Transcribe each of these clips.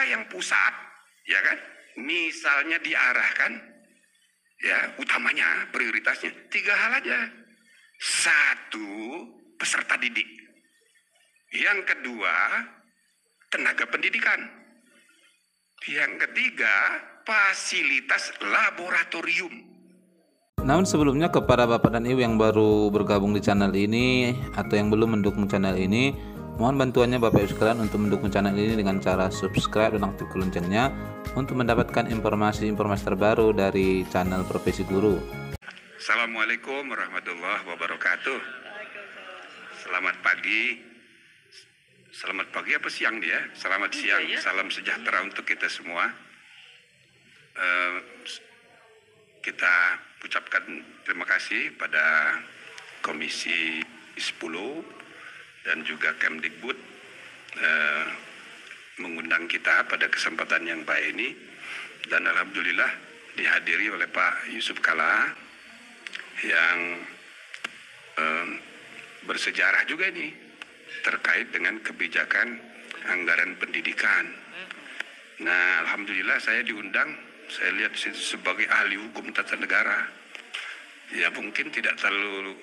yang pusat, ya kan, misalnya diarahkan, ya utamanya prioritasnya 3 hal aja. 1, peserta didik. Yang kedua, tenaga pendidikan. Yang ketiga, fasilitas laboratorium. Namun sebelumnya kepada Bapak dan Ibu yang baru bergabung di channel ini atau yang belum mendukung channel ini, mohon bantuannya Bapak Ibu sekalian untuk mendukung channel ini dengan cara subscribe dan aktifkan loncengnya untuk mendapatkan informasi-informasi terbaru dari channel Profesi Guru. Assalamualaikum warahmatullahi wabarakatuh. Selamat pagi. Selamat pagi apa siang dia? Selamat siang. Salam sejahtera untuk kita semua. Kita ucapkan terima kasih pada Komisi 10 dan juga Kemdikbud mengundang kita pada kesempatan yang baik ini, dan alhamdulillah dihadiri oleh Pak Yusuf Kalla yang bersejarah juga ini terkait dengan kebijakan anggaran pendidikan. Nah, alhamdulillah saya diundang. Saya lihat di situ sebagai ahli hukum tata negara. Ya mungkin tidak terlalu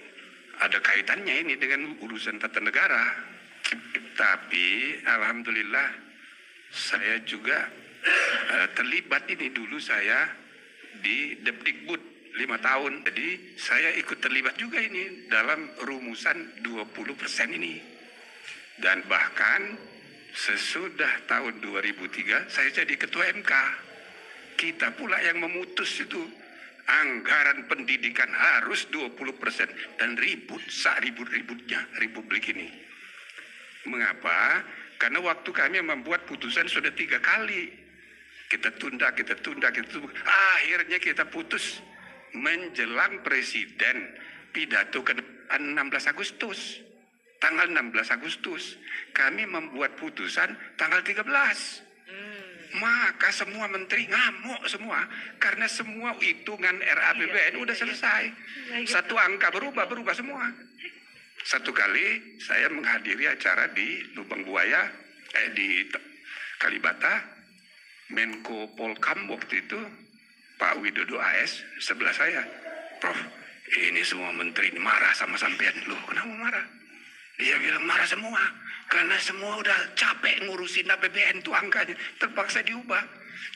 ada kaitannya ini dengan urusan tata negara. Tapi alhamdulillah saya juga terlibat ini. Dulu saya di Depdikbud 5 tahun. Jadi saya ikut terlibat juga ini dalam rumusan 20% ini. Dan bahkan sesudah tahun 2003 saya jadi ketua MK. Kita pula yang memutus itu anggaran pendidikan harus 20% dan ribut ribut-ributnya Republik ini. Mengapa? Karena waktu kami membuat putusan sudah 3 kali. Kita tunda. Akhirnya kita putus menjelang Presiden pidato ke 16 Agustus. Tanggal 16 Agustus kami membuat putusan tanggal 13. Maka semua menteri ngamuk semua karena semua hitungan RAPBN udah selesai. Satu angka berubah semua. Satu kali saya menghadiri acara di Lubang Buaya di Kalibata, Menko Polkam waktu itu Pak Widodo AS sebelah saya. Prof, ini semua menteri marah sama sampean. Loh, kenapa marah? Dia bilang marah semua karena semua udah capek ngurusin APBN tuh angkanya, terpaksa diubah.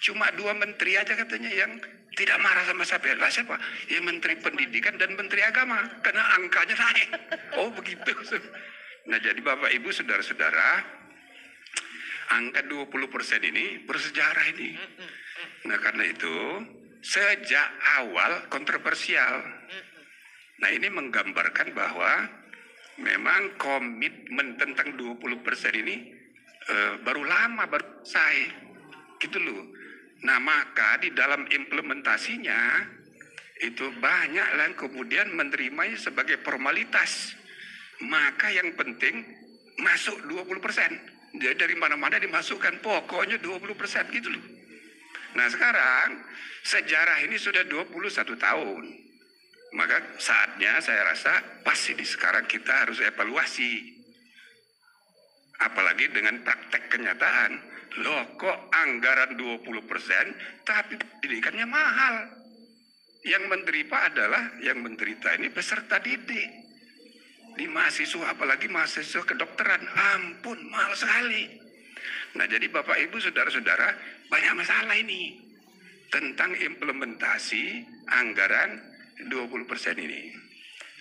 Cuma 2 menteri aja katanya yang tidak marah sama sampean. Lah siapa? Ya Menteri Pendidikan dan Menteri Agama karena angkanya naik. Oh begitu. Nah jadi Bapak Ibu saudara-saudara, angka 20% ini bersejarah ini. Nah karena itu sejak awal kontroversial. Nah ini menggambarkan bahwa memang komitmen tentang 20% ini baru selesai, gitu loh. Nah maka di dalam implementasinya itu banyak yang kemudian menerimanya sebagai formalitas. Maka yang penting masuk 20%. Jadi dari mana-mana dimasukkan, pokoknya 20% gitu loh. Nah sekarang sejarah ini sudah 21 tahun. Maka saatnya saya rasa pas ini sekarang kita harus evaluasi. Apalagi dengan praktek kenyataan. Loh kok anggaran 20% tapi pendidikannya mahal. Yang menderita adalah yang menderita ini peserta didik. Di mahasiswa, apalagi mahasiswa kedokteran. Ampun, mahal sekali. Nah jadi Bapak Ibu saudara-saudara banyak masalah ini. Tentang implementasi anggaran 20% ini.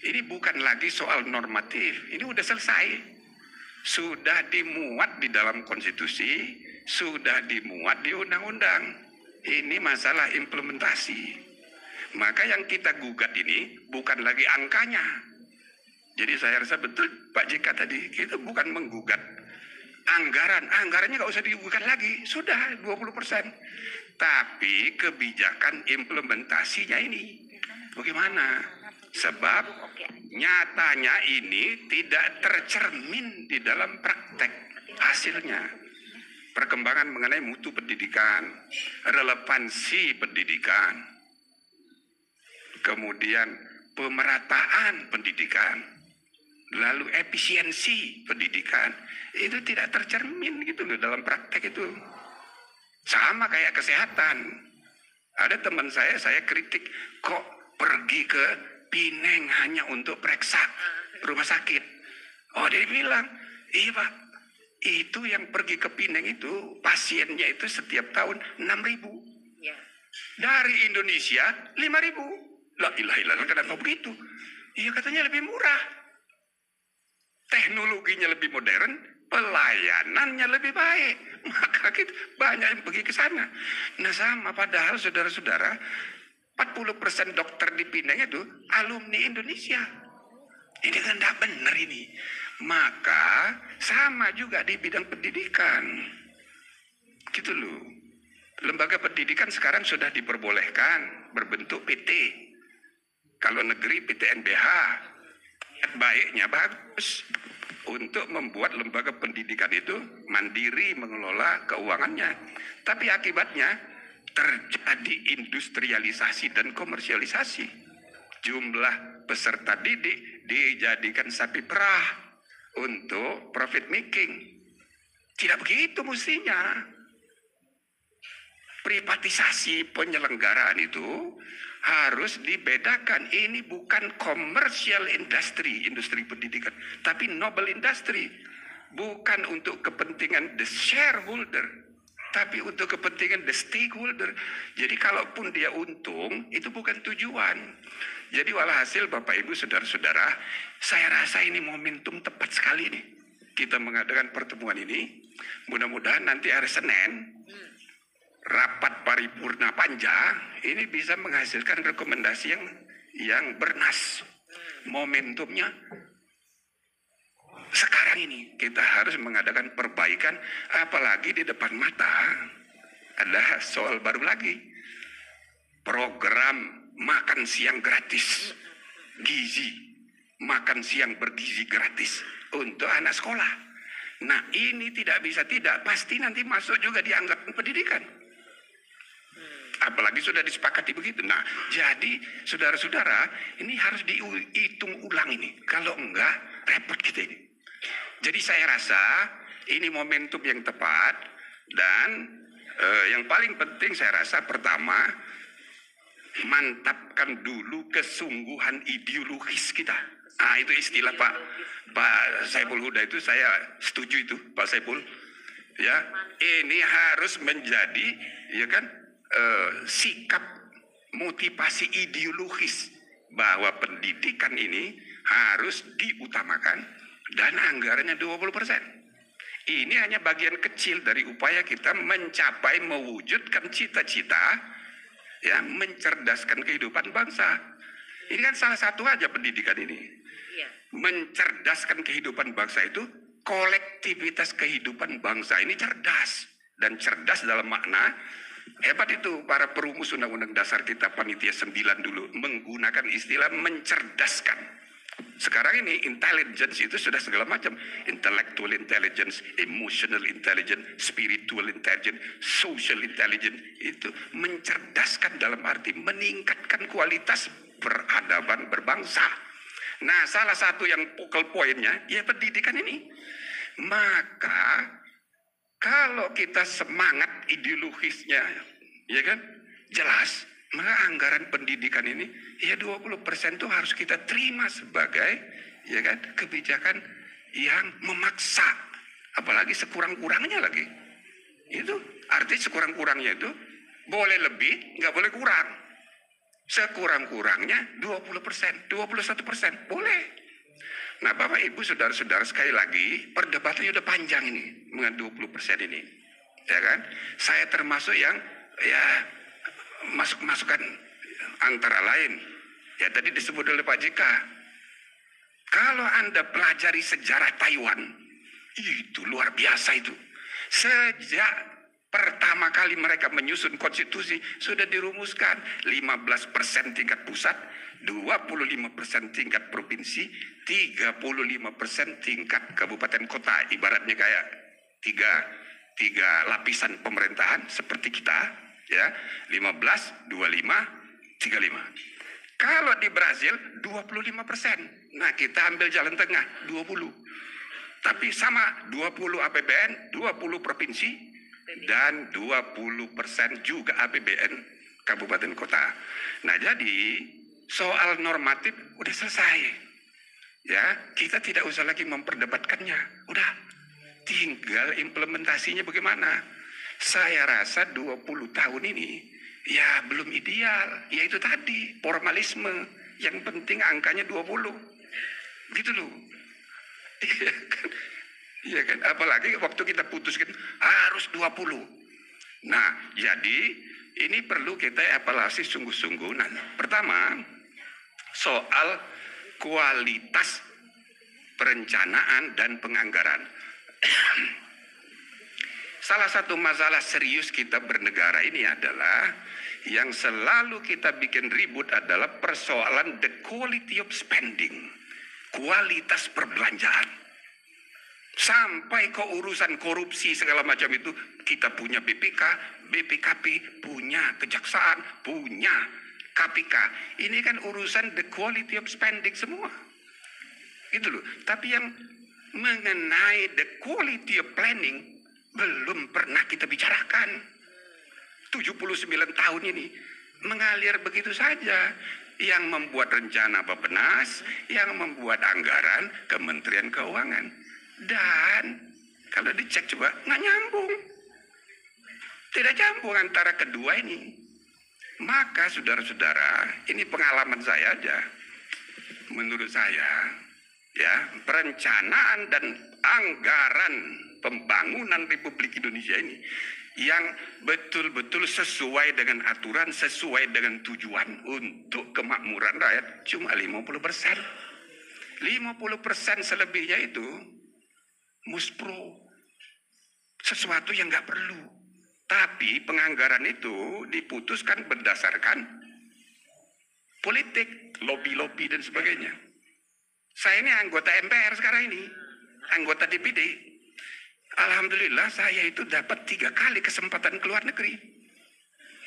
Ini bukan lagi soal normatif. Ini udah selesai. Sudah dimuat di dalam konstitusi, sudah dimuat di undang-undang. Ini masalah implementasi. Maka yang kita gugat ini bukan lagi angkanya. Jadi saya rasa betul Pak JK tadi, kita bukan menggugat anggarannya nggak usah digugat lagi, sudah 20%. Tapi kebijakan implementasinya ini bagaimana? Sebab nyatanya ini tidak tercermin di dalam praktek hasilnya. Perkembangan mengenai mutu pendidikan, relevansi pendidikan, kemudian pemerataan pendidikan, lalu efisiensi pendidikan, itu tidak tercermin gitu loh dalam praktek itu. Sama kayak kesehatan. Ada teman saya kritik, kok pergi ke Pineng hanya untuk periksa rumah sakit. Oh, dia bilang, iya Pak, itu yang pergi ke Pineng itu pasiennya itu setiap tahun 6.000. Ya. Dari Indonesia 5.000. La ilaha illallah, kenapa begitu? Iya, katanya lebih murah. Teknologinya lebih modern, pelayanannya lebih baik. Maka kita banyak yang pergi ke sana. Nah sama, padahal saudara-saudara, 40% dokter di Pineng itu alumni Indonesia. Ini kan tidak benar ini. Maka sama juga di bidang pendidikan. Gitu loh. Lembaga pendidikan sekarang sudah diperbolehkan berbentuk PT. Kalau negeri PTNBH. Baiknya bagus untuk membuat lembaga pendidikan itu mandiri mengelola keuangannya. Tapi akibatnya terjadi industrialisasi dan komersialisasi. Jumlah peserta didik dijadikan sapi perah untuk profit making. Tidak begitu mestinya. Privatisasi penyelenggaraan itu harus dibedakan. Ini bukan commercial industry, industri pendidikan, tapi noble industry. Bukan untuk kepentingan the shareholder, tapi untuk kepentingan the stakeholder. Jadi kalaupun dia untung, itu bukan tujuan. Jadi walhasil Bapak Ibu Saudara-saudara, saya rasa ini momentum tepat sekali nih. Kita mengadakan pertemuan ini. Mudah-mudahan nanti hari Senin, rapat paripurna panja ini bisa menghasilkan rekomendasi yang bernas. Momentumnya sekarang ini kita harus mengadakan perbaikan, apalagi di depan mata ada soal baru lagi, program makan siang gratis, gizi, makan siang bergizi gratis untuk anak sekolah. Nah ini tidak bisa tidak, pasti nanti masuk juga di anggaran pendidikan. Apalagi sudah disepakati begitu. Nah, jadi saudara-saudara, ini harus dihitung ulang ini. Kalau enggak, repot kita ini. Jadi saya rasa ini momentum yang tepat. Dan yang paling penting saya rasa pertama, mantapkan dulu kesungguhan ideologis kita. Ah, itu istilah Pak Saiful Huda itu saya setuju itu, Pak Saiful. Ya, ini harus menjadi, ya kan, sikap motivasi ideologis bahwa pendidikan ini harus diutamakan dan anggarannya 20%. Ini hanya bagian kecil dari upaya kita mencapai mewujudkan cita-cita, ya, mencerdaskan kehidupan bangsa. Ini kan salah satu aja pendidikan ini. Mencerdaskan kehidupan bangsa itu, kolektivitas kehidupan bangsa ini cerdas. Dan cerdas dalam makna hebat itu para perumus undang-undang dasar kita, panitia 9 dulu menggunakan istilah mencerdaskan. Sekarang ini intelligence itu sudah segala macam, intellectual intelligence, emotional intelligence, spiritual intelligence, social intelligence. Itu mencerdaskan dalam arti meningkatkan kualitas peradaban berbangsa. Nah, salah satu yang focal pointnya ya pendidikan ini. Maka kalau kita semangat ideologisnya, ya kan, jelas, maka anggaran pendidikan ini, ya 20% itu harus kita terima sebagai, ya kan, kebijakan yang memaksa, apalagi sekurang-kurangnya lagi. Itu arti sekurang-kurangnya itu boleh lebih, nggak boleh kurang. Sekurang-kurangnya 20%, 21%, boleh. Nah Bapak Ibu Saudara-saudara, sekali lagi perdebatannya udah panjang ini dengan 20% ini, ya kan? Saya termasuk yang ya masukan antara lain ya tadi disebut oleh Pak JK. Kalau Anda pelajari sejarah Taiwan, itu luar biasa itu. Sejak pertama kali mereka menyusun konstitusi sudah dirumuskan 15% tingkat pusat, 25% tingkat provinsi, 35% tingkat kabupaten kota. Ibaratnya kayak tiga lapisan pemerintahan seperti kita, ya, 15, 25, 35. Kalau di Brazil 25%. Nah, kita ambil jalan tengah 20. Tapi sama 20 APBN, 20 provinsi, dan 20% juga APBN kabupaten kota. Nah, jadi soal normatif udah selesai. Ya, kita tidak usah lagi memperdebatkannya. Udah, tinggal implementasinya bagaimana. Saya rasa 20 tahun ini ya belum ideal. Ya itu tadi, formalisme. Yang penting angkanya 20. Gitu loh. Iya kan? Iya kan? Apalagi waktu kita putuskan harus 20. Nah, jadi ini perlu kita evaluasi sungguh-sungguh. Nah, pertama, soal kualitas perencanaan dan penganggaran. Salah satu masalah serius kita bernegara ini adalah yang selalu kita bikin ribut adalah persoalan the quality of spending, kualitas perbelanjaan. Sampai ke urusan korupsi segala macam itu kita punya BPK, BPKP, punya kejaksaan, punya KPK. Ini kan urusan the quality of spending semua. Itu loh. Tapi yang mengenai the quality of planning belum pernah kita bicarakan. 79 tahun ini mengalir begitu saja. Yang membuat rencana Bappenas, yang membuat anggaran Kementerian Keuangan. Dan kalau dicek coba nggak nyambung. Tidak nyambung antara kedua ini. Maka saudara-saudara, ini pengalaman saya aja. Menurut saya, ya, perencanaan dan anggaran pembangunan Republik Indonesia ini yang betul-betul sesuai dengan aturan, sesuai dengan tujuan untuk kemakmuran rakyat cuma 50%. 50% selebihnya itu muspro, sesuatu yang nggak perlu. Tapi penganggaran itu diputuskan berdasarkan politik, lobby-lobby dan sebagainya. Saya ini anggota MPR sekarang ini, anggota DPD. Alhamdulillah saya itu dapat 3 kali kesempatan keluar negeri.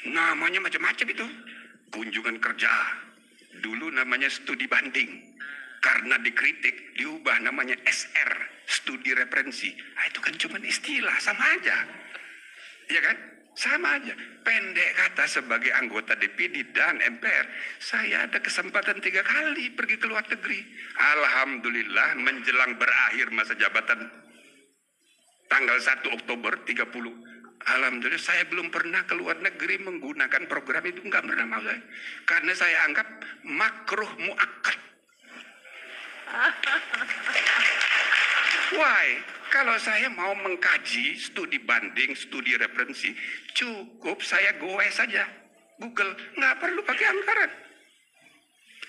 Namanya macam-macam itu. Kunjungan kerja. Dulu namanya studi banding. Karena dikritik diubah namanya SR, studi referensi. Nah, itu kan cuma istilah, sama aja. Ya kan? Sama aja. Pendek kata, sebagai anggota DPD dan MPR, saya ada kesempatan 3 kali pergi ke luar negeri. Alhamdulillah menjelang berakhir masa jabatan tanggal 1 Oktober 30. Alhamdulillah saya belum pernah ke luar negeri menggunakan program itu. Enggak pernah mau saya. Karena saya anggap makruh muakkad. Why? Kalau saya mau mengkaji studi banding, studi referensi, cukup saya goes saja Google, nggak perlu pakai anggaran.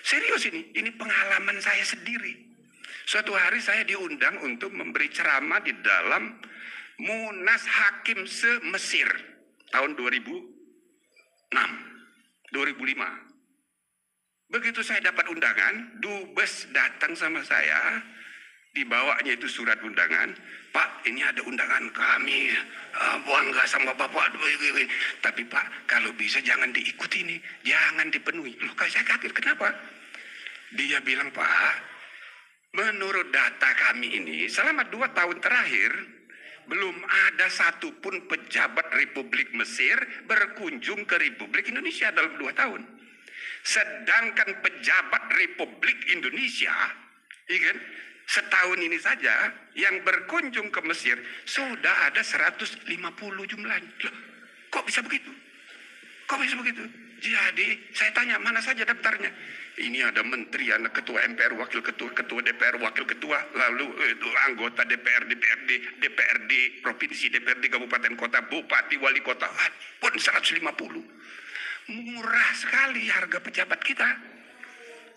Serius ini pengalaman saya sendiri. Suatu hari saya diundang untuk memberi ceramah di dalam Munas Hakim se-Mesir tahun 2005. Begitu saya dapat undangan, dubes datang sama saya, dibawanya itu surat undangan. Pak, ini ada undangan kami, bangga sama Bapak. Tapi Pak, kalau bisa jangan diikuti nih, jangan dipenuhi. Loh, saya kaget, kenapa? Dia bilang, Pak, menurut data kami ini, selama 2 tahun terakhir, belum ada satupun pejabat Republik Mesir berkunjung ke Republik Indonesia dalam 2 tahun. Sedangkan pejabat Republik Indonesia, kan, setahun ini saja yang berkunjung ke Mesir sudah ada 150 jumlahnya. Loh, kok bisa begitu? Kok bisa begitu? Jadi saya tanya, mana saja daftarnya? Ini ada menteri, ada ketua MPR, wakil ketua, ketua DPR, wakil ketua, lalu anggota DPR, DPRD provinsi, DPRD kabupaten kota, bupati, wali kota, pun 150. Murah sekali harga pejabat kita.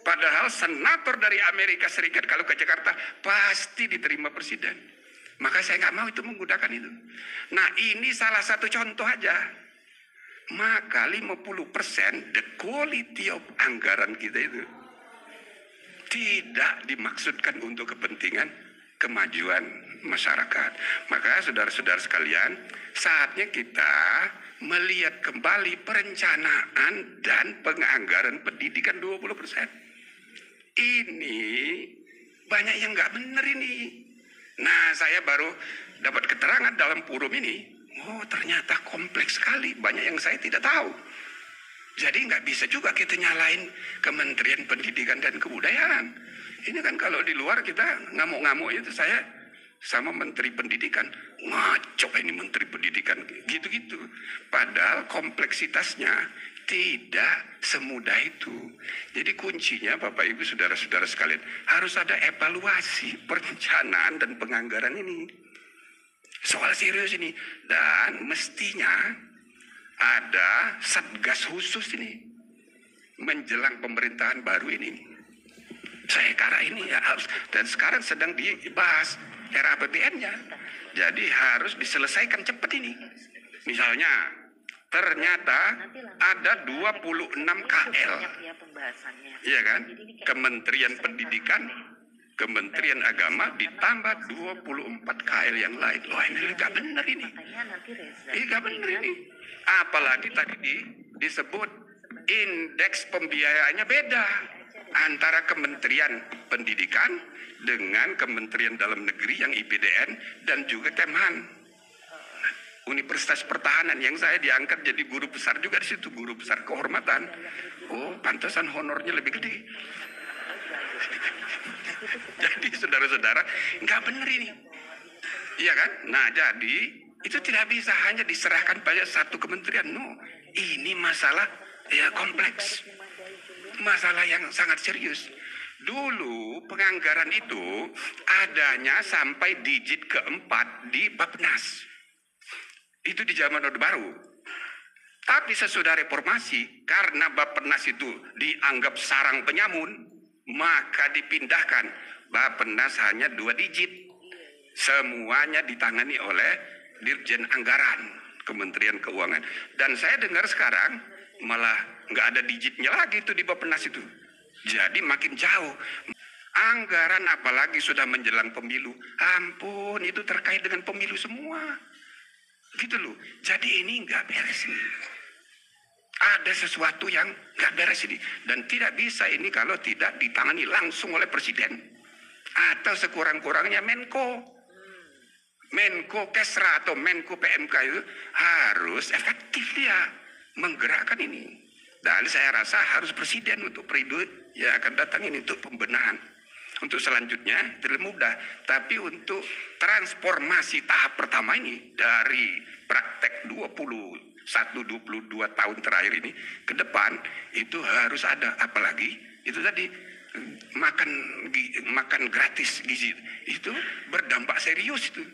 Padahal senator dari Amerika Serikat kalau ke Jakarta pasti diterima presiden. Maka saya nggak mau itu menggunakan itu. Nah, ini salah satu contoh aja. Maka 50% the quality of anggaran kita itu tidak dimaksudkan untuk kepentingan kemajuan masyarakat. Maka saudara-saudara sekalian, saatnya kita melihat kembali perencanaan dan penganggaran pendidikan 20%. Ini banyak yang nggak benar ini. Nah, saya baru dapat keterangan dalam forum ini Oh, ternyata kompleks sekali, banyak yang saya tidak tahu. Jadi nggak bisa juga kita nyalain Kementerian Pendidikan dan Kebudayaan. Ini kan kalau di luar kita ngamuk-ngamuk itu saya sama Menteri Pendidikan. Ngaco ini Menteri Pendidikan, gitu-gitu. Padahal kompleksitasnya tidak semudah itu. Jadi kuncinya Bapak Ibu Saudara-saudara sekalian, harus ada evaluasi perencanaan dan penganggaran ini. Soal serius ini. Dan mestinya ada satgas khusus ini menjelang pemerintahan baru ini. Saya kira ini ya harus, dan sekarang sedang dibahas RAPBN-nya. Jadi harus diselesaikan cepat ini. Misalnya ternyata ada 26 KL. Iya kan? Kementerian Pendidikan, Kementerian Agama ditambah 24 KL yang lain. Loh, ini nggak benar ini. Ini nggak benar ini. Apalagi tadi disebut indeks pembiayaannya beda antara Kementerian Pendidikan dengan Kementerian Dalam Negeri yang IPDN dan juga Kemhan. Universitas Pertahanan yang saya diangkat jadi guru besar juga di situ, guru besar kehormatan. Oh, pantasan honornya lebih gede. Jadi saudara-saudara, nggak benar ini. Iya kan? Nah, jadi itu tidak bisa hanya diserahkan pada satu kementerian. No, ini masalah ya kompleks. Masalah yang sangat serius. Dulu penganggaran itu adanya sampai digit keempat di Bappenas. Itu di zaman Orde Baru. Tapi sesudah reformasi, karena Bappenas itu dianggap sarang penyamun, maka dipindahkan. Bappenas hanya 2 digit. Semuanya ditangani oleh Dirjen Anggaran Kementerian Keuangan. Dan saya dengar sekarang malah nggak ada digitnya lagi itu di Bappenas itu. Jadi makin jauh. Anggaran apalagi sudah menjelang pemilu. Ampun, itu terkait dengan pemilu semua. Gitu loh. Jadi ini nggak beres ini. Ada sesuatu yang nggak beres ini. Dan tidak bisa ini kalau tidak ditangani langsung oleh Presiden. Atau sekurang-kurangnya Menko Kesra atau Menko PMK itu harus efektif dia menggerakkan ini. Dan saya rasa harus Presiden untuk periode yang akan datang ini untuk pembenahan. Untuk selanjutnya tidak mudah. Tapi untuk transformasi tahap pertama ini dari praktek 21-22 tahun terakhir ini ke depan itu harus ada. Apalagi itu tadi makan gratis gizi itu berdampak serius itu.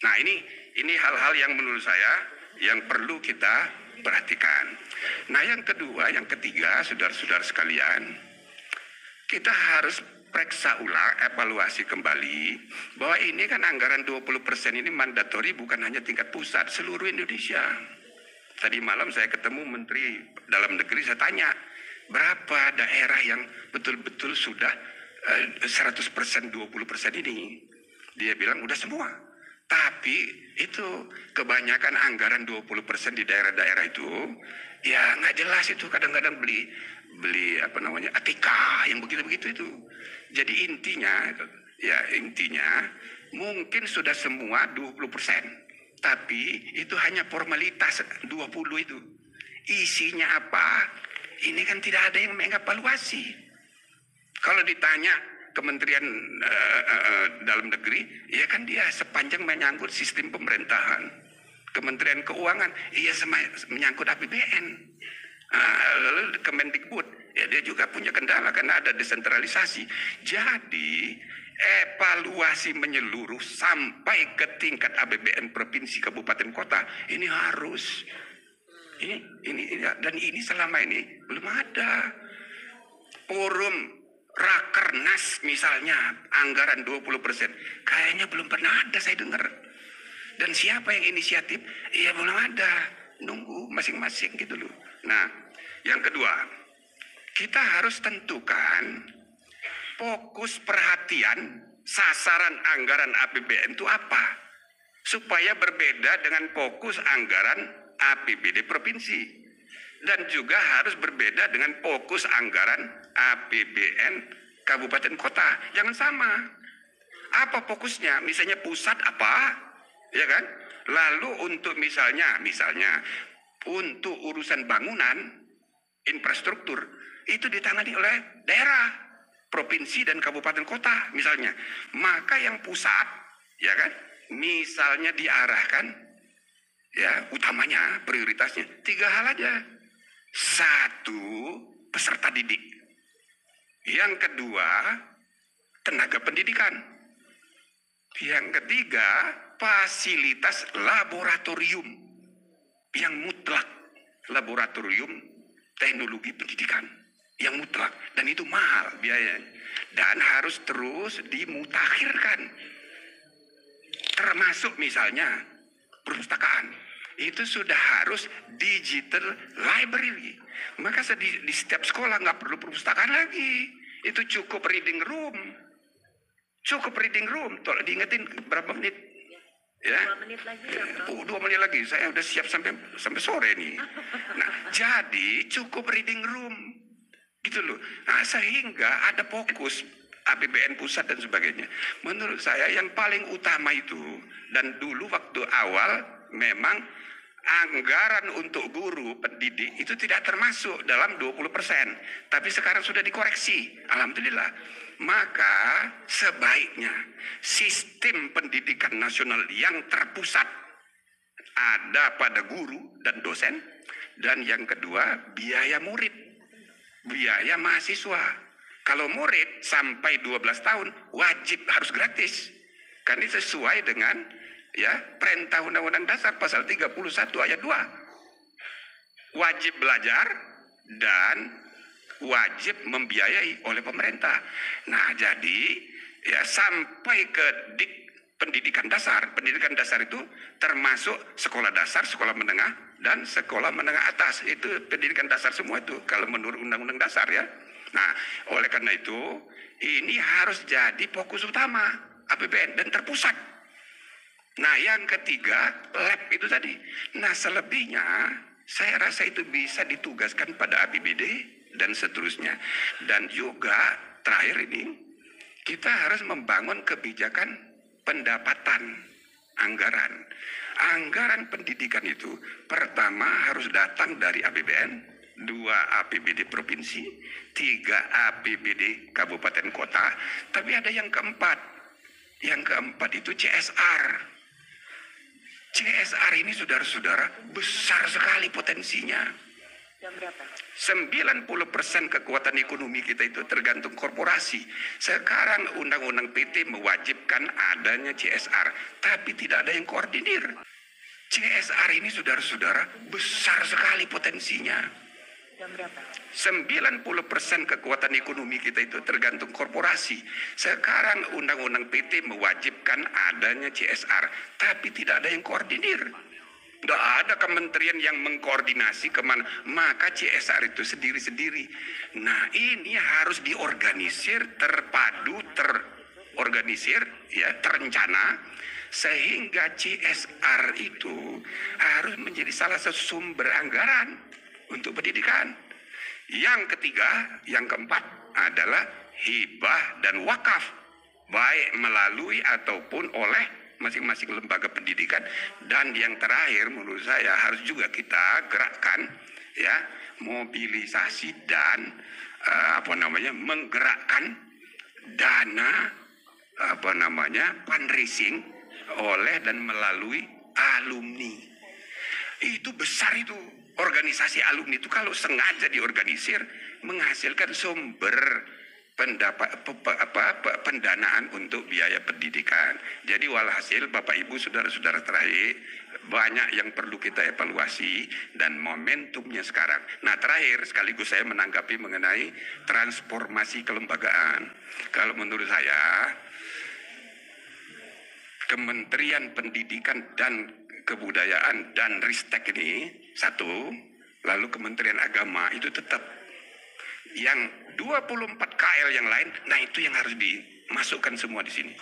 Nah ini hal-hal yang menurut saya yang perlu kita perhatikan. Nah yang kedua, yang ketiga, saudara-saudara sekalian, kita harus periksa ulang, evaluasi kembali bahwa ini kan anggaran 20% ini mandatori bukan hanya tingkat pusat, seluruh Indonesia. Tadi malam saya ketemu Menteri Dalam Negeri, saya tanya berapa daerah yang betul-betul sudah 100% 20% ini. Dia bilang udah semua. Tapi itu kebanyakan anggaran 20% di daerah-daerah itu ya nggak jelas itu, kadang-kadang beli apa namanya ATK yang begitu-begitu itu. Jadi intinya mungkin sudah semua 20%, tapi itu hanya formalitas 20 itu. Isinya apa? Ini kan tidak ada yang mengevaluasi. Kalau ditanya Kementerian Dalam Negeri, ya kan dia sepanjang menyangkut sistem pemerintahan. Kementerian Keuangan, iya menyangkut APBN. Lalu Kemendikbud, ya dia juga punya kendala karena ada desentralisasi. Jadi evaluasi menyeluruh sampai ke tingkat APBN provinsi, kabupaten, kota ini harus. Dan ini selama ini belum ada. Forum Rakernas misalnya anggaran 20%, kayaknya belum pernah ada saya dengar. Dan siapa yang inisiatif? Ya belum ada. Nunggu masing-masing gitu loh. Nah, yang kedua, kita harus tentukan fokus perhatian sasaran anggaran APBN itu apa, supaya berbeda dengan fokus anggaran APBD provinsi, dan juga harus berbeda dengan fokus anggaran APBN kabupaten kota. Jangan sama. Apa fokusnya? Misalnya pusat apa, ya kan? Lalu untuk misalnya untuk urusan bangunan, infrastruktur, itu ditangani oleh daerah, provinsi dan kabupaten kota misalnya. Maka yang pusat, ya kan, misalnya diarahkan, ya utamanya prioritasnya 3 hal aja. 1, peserta didik. Yang kedua, tenaga pendidikan. Yang ketiga, fasilitas laboratorium yang mutlak, laboratorium teknologi pendidikan yang mutlak, dan itu mahal biayanya dan harus terus dimutakhirkan. Termasuk misalnya perpustakaan, itu sudah harus digital library. Maka di setiap sekolah nggak perlu perpustakaan lagi, itu cukup reading room. Tolong diingetin berapa menit? Ya, 2 menit lagi ya, Prof. 2 menit lagi. Saya udah siap sampai sore nih. Nah, jadi cukup reading room, gitu loh. Nah, sehingga ada fokus APBN pusat dan sebagainya. Menurut saya yang paling utama itu, dan dulu waktu awal memang anggaran untuk guru pendidik itu tidak termasuk dalam 20%, tapi sekarang sudah dikoreksi, alhamdulillah. Maka sebaiknya sistem pendidikan nasional yang terpusat ada pada guru dan dosen, dan yang kedua biaya murid, biaya mahasiswa. Kalau murid sampai 12 tahun wajib harus gratis, kan ini sesuai dengan ya perintah Undang-Undang Dasar pasal 31 ayat 2. Wajib belajar dan wajib membiayai oleh pemerintah. Nah, jadi ya sampai ke pendidikan dasar. Pendidikan dasar itu termasuk sekolah dasar, sekolah menengah, dan sekolah menengah atas. Itu pendidikan dasar semua itu kalau menurut Undang-Undang Dasar ya. Nah, oleh karena itu ini harus jadi fokus utama APBN dan terpusat. Nah, yang ketiga, lab itu tadi. Nah, selebihnya saya rasa itu bisa ditugaskan pada APBD dan seterusnya. Dan juga terakhir ini, kita harus membangun kebijakan pendapatan anggaran. Anggaran pendidikan itu pertama harus datang dari APBN, 2 APBD provinsi, 3 APBD kabupaten kota. Tapi ada yang keempat. Yang keempat itu CSR. CSR ini saudara-saudara besar sekali potensinya. Jam berapa? 90% kekuatan ekonomi kita itu tergantung korporasi. Sekarang Undang-Undang PT mewajibkan adanya CSR, tapi tidak ada yang koordinir. CSR ini saudara-saudara besar sekali potensinya. Jam berapa? 90% kekuatan ekonomi kita itu tergantung korporasi. Sekarang Undang-Undang PT mewajibkan adanya CSR, tapi tidak ada yang koordinir. Tidak ada kementerian yang mengkoordinasi kemana. Maka CSR itu sendiri-sendiri. Nah, ini harus diorganisir, terpadu, terorganisir, ya, terencana, sehingga CSR itu harus menjadi salah satu sumber anggaran untuk pendidikan. Yang ketiga, yang keempat adalah hibah dan wakaf, baik melalui ataupun oleh masing-masing lembaga pendidikan. Dan yang terakhir menurut saya harus juga kita gerakkan, ya, mobilisasi dan menggerakkan dana fundraising oleh dan melalui alumni. Itu besar itu. Organisasi alumni itu kalau sengaja diorganisir menghasilkan sumber pendanaan untuk biaya pendidikan. Jadi walhasil Bapak Ibu saudara-saudara terakhir, banyak yang perlu kita evaluasi dan momentumnya sekarang. Nah, terakhir sekaligus saya menanggapi mengenai transformasi kelembagaan. Kalau menurut saya Kementerian Pendidikan dan Kebudayaan dan Ristek ini satu, lalu Kementerian Agama itu tetap. Yang 24 KL yang lain, nah itu yang harus dimasukkan semua di sini.